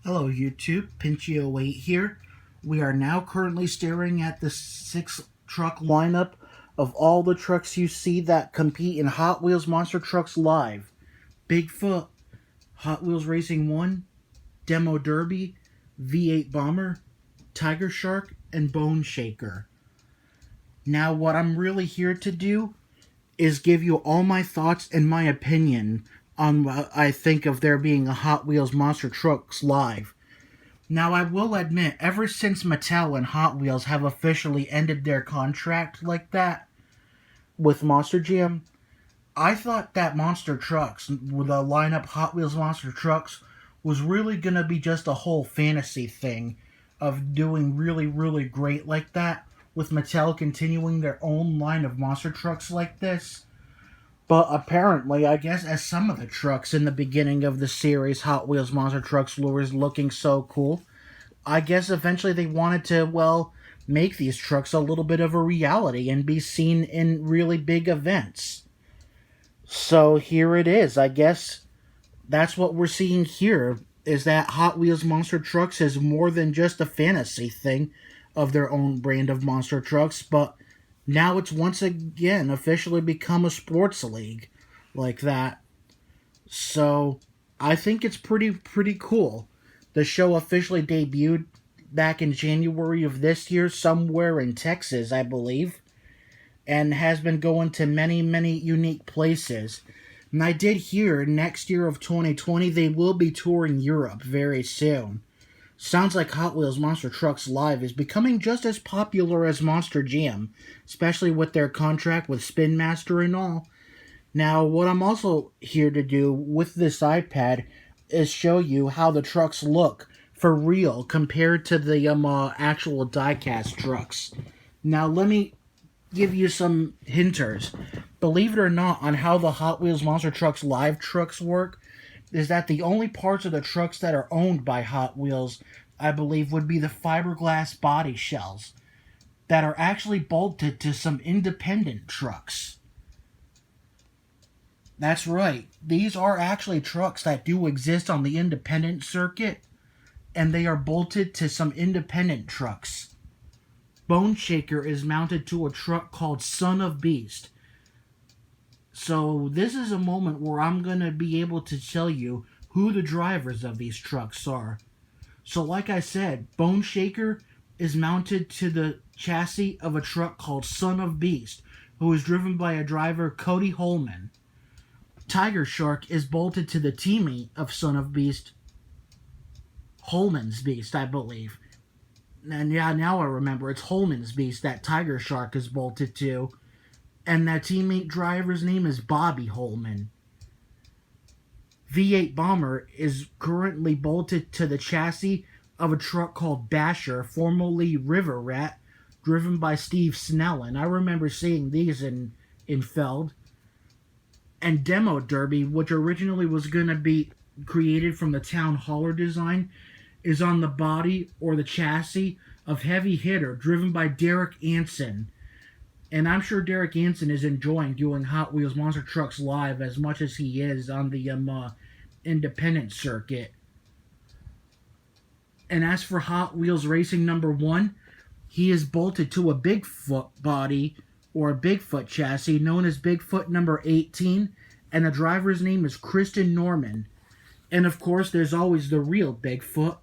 Hello YouTube, Pinchio8 here. We are now currently staring at the 6 truck lineup of all the trucks you see that compete in Hot Wheels Monster Trucks Live. Bigfoot, Hot Wheels Racing 1, Demo Derby, V8 Bomber, Tiger Shark, and Bone Shaker. Now what I'm really here to do is give you all my thoughts and my opinion on what I think of there being a Hot Wheels Monster Trucks Live. Now, I will admit, ever since Mattel and Hot Wheels have officially ended their contract like that with Monster Jam, I thought that Monster Trucks, with a lineup Hot Wheels Monster Trucks, was really going to be just a whole fantasy thing of doing really, really great like that, with Mattel continuing their own line of Monster Trucks like this. But apparently, I guess as some of the trucks in the beginning of the series, Hot Wheels Monster Trucks was looking so cool, I guess eventually they wanted to, well, make these trucks a little bit of a reality and be seen in really big events. So here it is. I guess that's what we're seeing here is that Hot Wheels Monster Trucks is more than just a fantasy thing of their own brand of monster trucks, but now it's once again officially become a sports league like that. So I think it's pretty cool. The show officially debuted back in January of this year, somewhere in Texas, I believe, and has been going to many unique places. And I did hear next year of 2020 they will be touring Europe very soon. Sounds like Hot Wheels Monster Trucks Live is becoming just as popular as Monster Jam, especially with their contract with Spin Master and all. Now, what I'm also here to do with this iPad is show you how the trucks look for real compared to the actual diecast trucks. Now, let me give you some hinters. Believe it or not, on how the Hot Wheels Monster Trucks Live trucks work, is that the only parts of the trucks that are owned by Hot Wheels, I believe, would be the fiberglass body shells that are actually bolted to some independent trucks. That's right. These are actually trucks that do exist on the independent circuit, and they are bolted to some independent trucks. Bone Shaker is mounted to a truck called Son of Beast. So this is a moment where I'm going to be able to tell you who the drivers of these trucks are. So like I said, Bone Shaker is mounted to the chassis of a truck called Son of Beast, who is driven by a driver, Cody Holman. Tiger Shark is bolted to the teammate of Son of Beast, Holman's Beast, I believe. And yeah, now I remember, it's Holman's Beast that Tiger Shark is bolted to. And that teammate driver's name is Bobby Holman. V8 Bomber is currently bolted to the chassis of a truck called Basher, formerly River Rat, driven by Steve Snellen. I remember seeing these in Feld. And Demo Derby, which originally was going to be created from the Town Hauler design, is on the body or the chassis of Heavy Hitter, driven by Derek Anson. And I'm sure Derek Anson is enjoying doing Hot Wheels Monster Trucks Live as much as he is on the independent circuit. And as for Hot Wheels Racing number 1, he is bolted to a Bigfoot body or a Bigfoot chassis known as Bigfoot number 18, and the driver's name is Kristen Norman. And of course, there's always the real Bigfoot,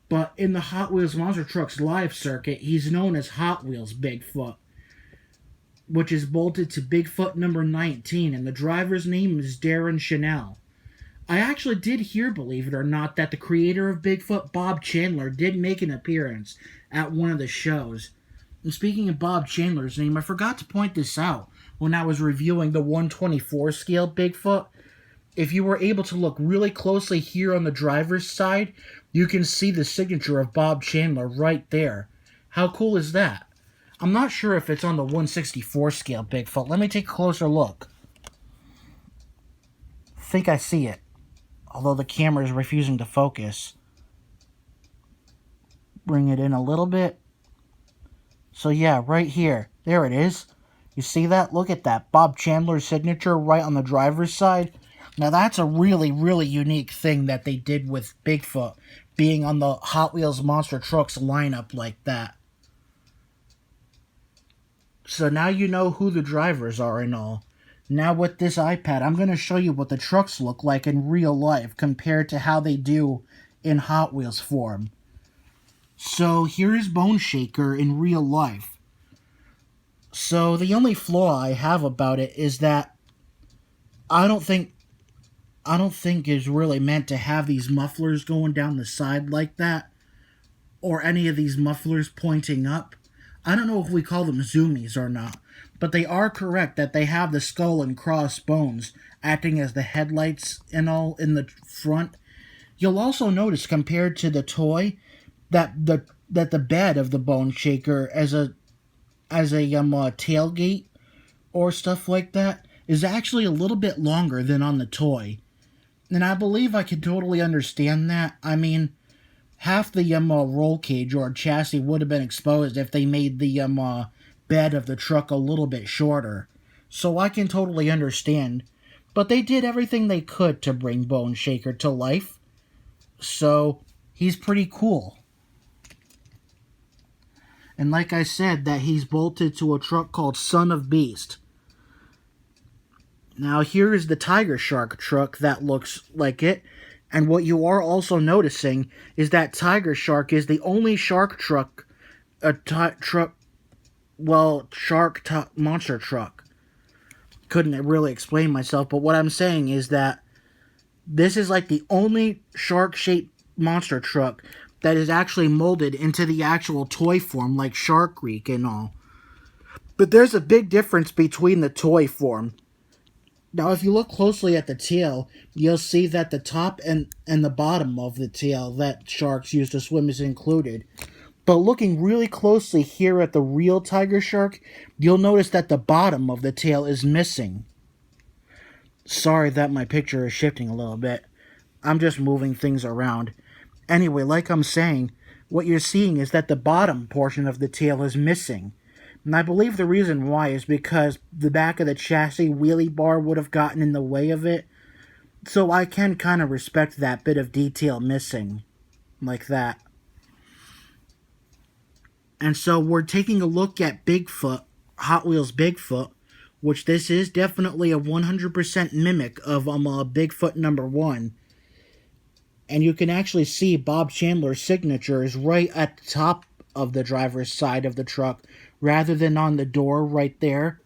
but in the Hot Wheels Monster Trucks Live circuit, he's known as Hot Wheels Bigfoot, which is bolted to Bigfoot number 19, and the driver's name is Darren Chanel. I actually did hear, believe it or not, that the creator of Bigfoot, Bob Chandler, did make an appearance at one of the shows. And speaking of Bob Chandler's name, I forgot to point this out when I was reviewing the 124 scale Bigfoot. If you were able to look really closely here on the driver's side, you can see the signature of Bob Chandler right there. How cool is that? I'm not sure if it's on the 164 scale Bigfoot. Let me take a closer look. I think I see it, although the camera is refusing to focus. Bring it in a little bit. So yeah, right here. There it is. You see that? Look at that. Bob Chandler's signature right on the driver's side. Now that's a really, really unique thing that they did with Bigfoot being on the Hot Wheels Monster Trucks lineup like that. So now you know who the drivers are and all. Now with this iPad, I'm going to show you what the trucks look like in real life compared to how they do in Hot Wheels form. So here is Bone Shaker in real life. So the only flaw I have about it is that I don't think it's really meant to have these mufflers going down the side like that, or any of these mufflers pointing up. I don't know if we call them zoomies or not, but they are correct that they have the skull and crossbones acting as the headlights and all in the front. You'll also notice compared to the toy that the bed of the Bone Shaker as a tailgate or stuff like that is actually a little bit longer than on the toy. And I believe I can totally understand that. I mean, half the roll cage or chassis would have been exposed if they made the bed of the truck a little bit shorter. So I can totally understand. But they did everything they could to bring Bone Shaker to life. So he's pretty cool. And like I said, that he's bolted to a truck called Son of Beast. Now here is the Tiger Shark truck that looks like it. And what you are also noticing is that Tiger Shark is the only shark truck, monster truck. Couldn't really explain myself, but what I'm saying is that this is like the only shark-shaped monster truck that is actually molded into the actual toy form, like Shark Creek and all. But there's a big difference between the toy form. Now, if you look closely at the tail, you'll see that the top and the bottom of the tail that sharks use to swim is included. But looking really closely here at the real Tiger Shark, you'll notice that the bottom of the tail is missing. Sorry that my picture is shifting a little bit. I'm just moving things around. Anyway, like I'm saying, what you're seeing is that the bottom portion of the tail is missing. And I believe the reason why is because the back of the chassis wheelie bar would have gotten in the way of it. So I can kind of respect that bit of detail missing. Like that. And so we're taking a look at Bigfoot, Hot Wheels Bigfoot, which this is definitely a 100% mimic of Bigfoot #1. And you can actually see Bob Chandler's signature is right at the top of the driver's side of the truck, rather than on the door right there.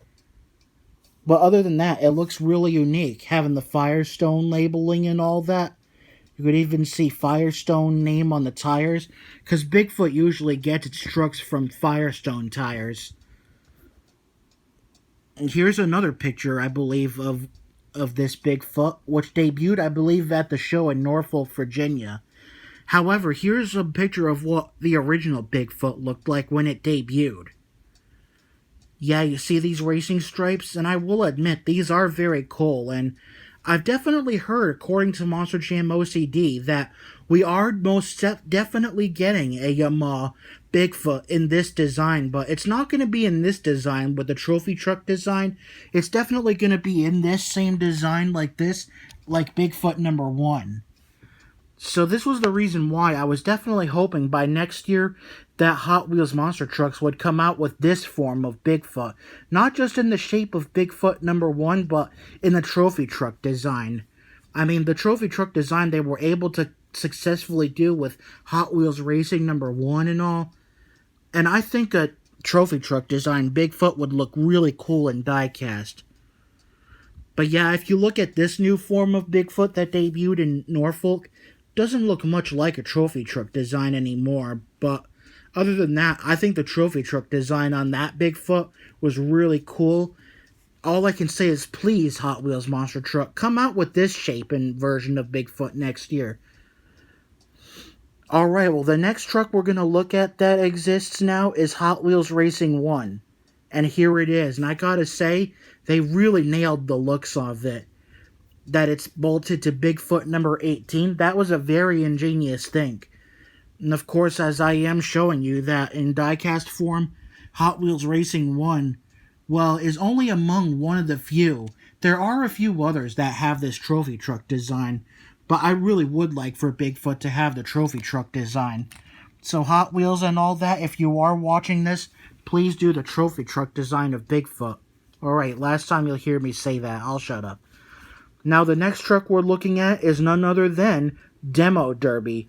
But other than that, it looks really unique, having the Firestone labeling and all that. You could even see Firestone name on the tires, because Bigfoot usually gets its trucks from Firestone tires. And here's another picture, I believe, of this Bigfoot, which debuted, I believe, at the show in Norfolk, Virginia. However, here's a picture of what the original Bigfoot looked like when it debuted. Yeah, you see these racing stripes? And I will admit, these are very cool, and I've definitely heard, according to Monster Jam OCD, that we are most definitely getting a Bigfoot in this design, but it's not going to be in this design with the trophy truck design. It's definitely going to be in this same design like this, like Bigfoot #1. So this was the reason why I was definitely hoping by next year that Hot Wheels Monster Trucks would come out with this form of Bigfoot. Not just in the shape of Bigfoot #1, but in the trophy truck design. I mean, the trophy truck design they were able to successfully do with Hot Wheels Racing #1 and all. And I think a trophy truck design Bigfoot would look really cool in diecast. But yeah, if you look at this new form of Bigfoot that debuted in Norfolk, doesn't look much like a trophy truck design anymore, but other than that, I think the trophy truck design on that Bigfoot was really cool. All I can say is please, Hot Wheels Monster Truck, come out with this shape and version of Bigfoot next year. Alright, well the next truck we're going to look at that exists now is Hot Wheels Racing 1. And here it is, and I gotta say, they really nailed the looks of it. That it's bolted to Bigfoot #18, that was a very ingenious thing. And of course, as I am showing you that in diecast form, Hot Wheels Racing 1, well, is only among one of the few There are a few others that have this trophy truck design, but I really would like for Bigfoot to have the trophy truck design. So Hot Wheels and all that, if you are watching this, please do the trophy truck design of Bigfoot. Alright, last time you'll hear me say that, I'll shut up. Now the next truck we're looking at is none other than Demo Derby.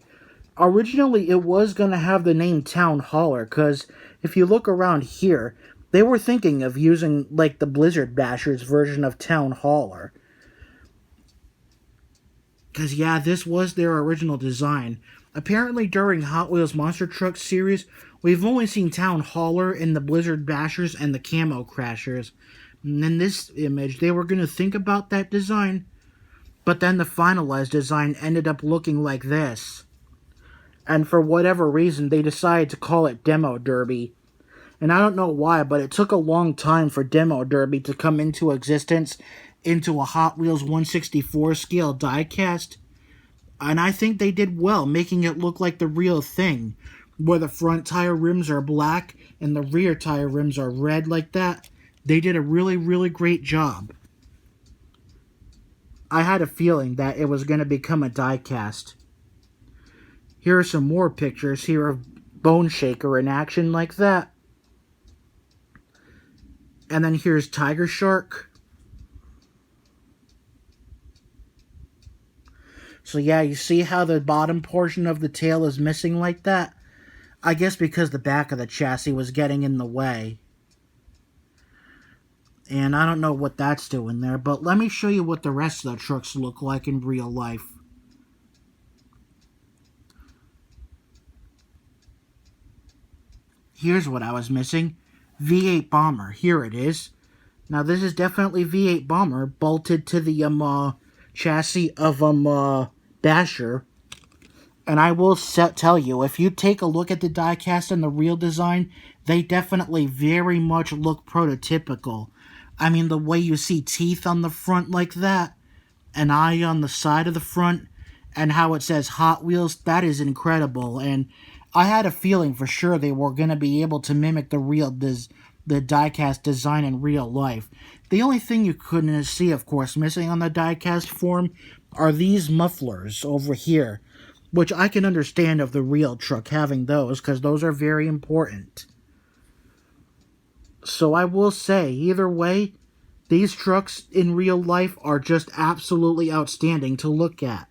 Originally it was going to have the name Town Hauler, because if you look around here, they were thinking of using like the Blizzard Bashers version of Town Hauler. Because yeah, this was their original design. Apparently during Hot Wheels Monster Truck series, we've only seen Town Hauler in the Blizzard Bashers and the Camo Crashers. And in this image, they were going to think about that design, but then the finalized design ended up looking like this. And for whatever reason, they decided to call it Demo Derby. And I don't know why, but it took a long time for Demo Derby to come into existence into a Hot Wheels 1/64 scale diecast. And I think they did well, making it look like the real thing, where the front tire rims are black and the rear tire rims are red like that. They did a really, really great job. I had a feeling that it was going to become a diecast. Here are some more pictures here of Bone Shaker in action like that. And then here's Tiger Shark. So yeah, you see how the bottom portion of the tail is missing like that? I guess because the back of the chassis was getting in the way. And I don't know what that's doing there, but let me show you what the rest of the trucks look like in real life. Here's what I was missing. V8 Bomber. Here it is. Now this is definitely V8 Bomber bolted to the chassis of Basher. And I will tell you, if you take a look at the diecast and the real design, they definitely very much look prototypical. I mean, the way you see teeth on the front like that, an eye on the side of the front, and how it says Hot Wheels, that is incredible. And I had a feeling for sure they were going to be able to mimic the diecast design in real life. The only thing you couldn't see, of course, missing on the diecast form are these mufflers over here, which I can understand of the real truck having those, because those are very important. So I will say, either way, these trucks in real life are just absolutely outstanding to look at.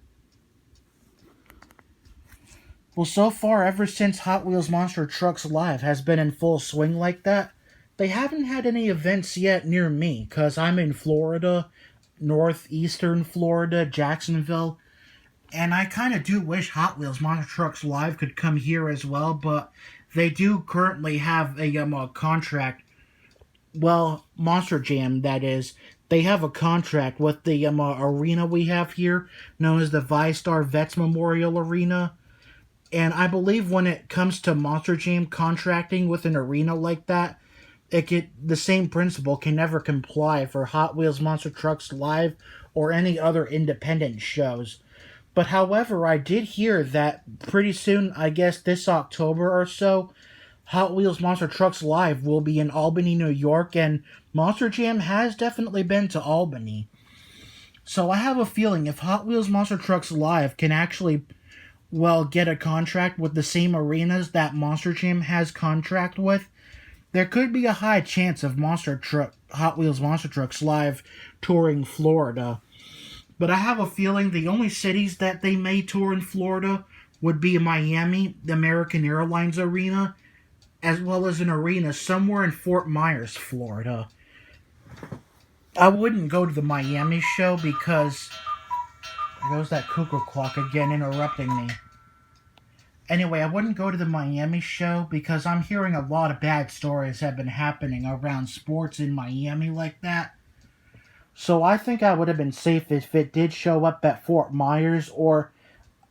Well, so far, ever since Hot Wheels Monster Trucks Live has been in full swing like that, they haven't had any events yet near me, because I'm in Florida, northeastern Florida, Jacksonville, and I kind of do wish Hot Wheels Monster Trucks Live could come here as well, but they do currently have a contract. Well, Monster Jam, that is. They have a contract with the arena we have here, known as the ViStar Vets Memorial Arena. And I believe when it comes to Monster Jam contracting with an arena like that, the same principle can never comply for Hot Wheels Monster Trucks Live or any other independent shows. But however, I did hear that pretty soon, I guess this October or so, Hot Wheels Monster Trucks Live will be in Albany, New York, and Monster Jam has definitely been to Albany. So I have a feeling if Hot Wheels Monster Trucks Live can actually, get a contract with the same arenas that Monster Jam has contract with, there could be a high chance of Hot Wheels Monster Trucks Live touring Florida. But I have a feeling the only cities that they may tour in Florida would be Miami, the American Airlines Arena, as well as an arena somewhere in Fort Myers, Florida. I wouldn't go to the Miami show because there goes that cuckoo clock again interrupting me. Anyway, I wouldn't go to the Miami show because I'm hearing a lot of bad stories have been happening around sports in Miami like that. So I think I would have been safe if it did show up at Fort Myers or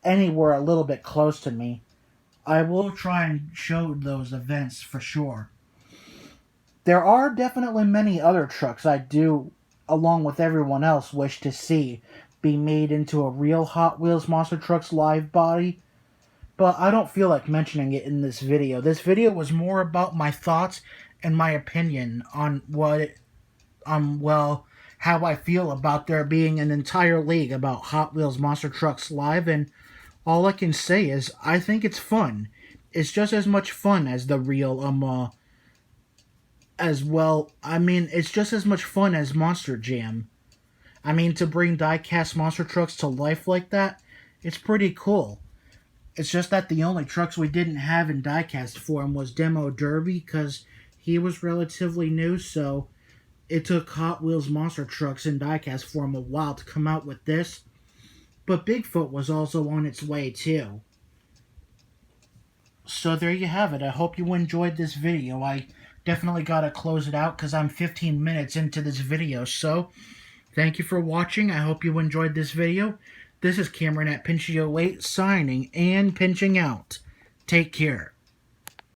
anywhere a little bit close to me. I will try and show those events for sure. There are definitely many other trucks I do, along with everyone else, wish to see be made into a real Hot Wheels Monster Trucks Live body, but I don't feel like mentioning it in this video. This video was more about my thoughts and my opinion on how I feel about there being an entire league about Hot Wheels Monster Trucks Live, and all I can say is I think it's fun. It's just as much fun as the real as well. I mean, it's just as much fun as Monster Jam. I mean, to bring diecast monster trucks to life like that, it's pretty cool. It's just that the only trucks we didn't have in diecast form was Demo Derby because he was relatively new, so it took Hot Wheels monster trucks in diecast form a while to come out with this. But Bigfoot was also on its way too. So there you have it. I hope you enjoyed this video. I definitely gotta close it out because I'm 15 minutes into this video. So thank you for watching. I hope you enjoyed this video. This is Cameron at Pinchio8 signing and pinching out. Take care.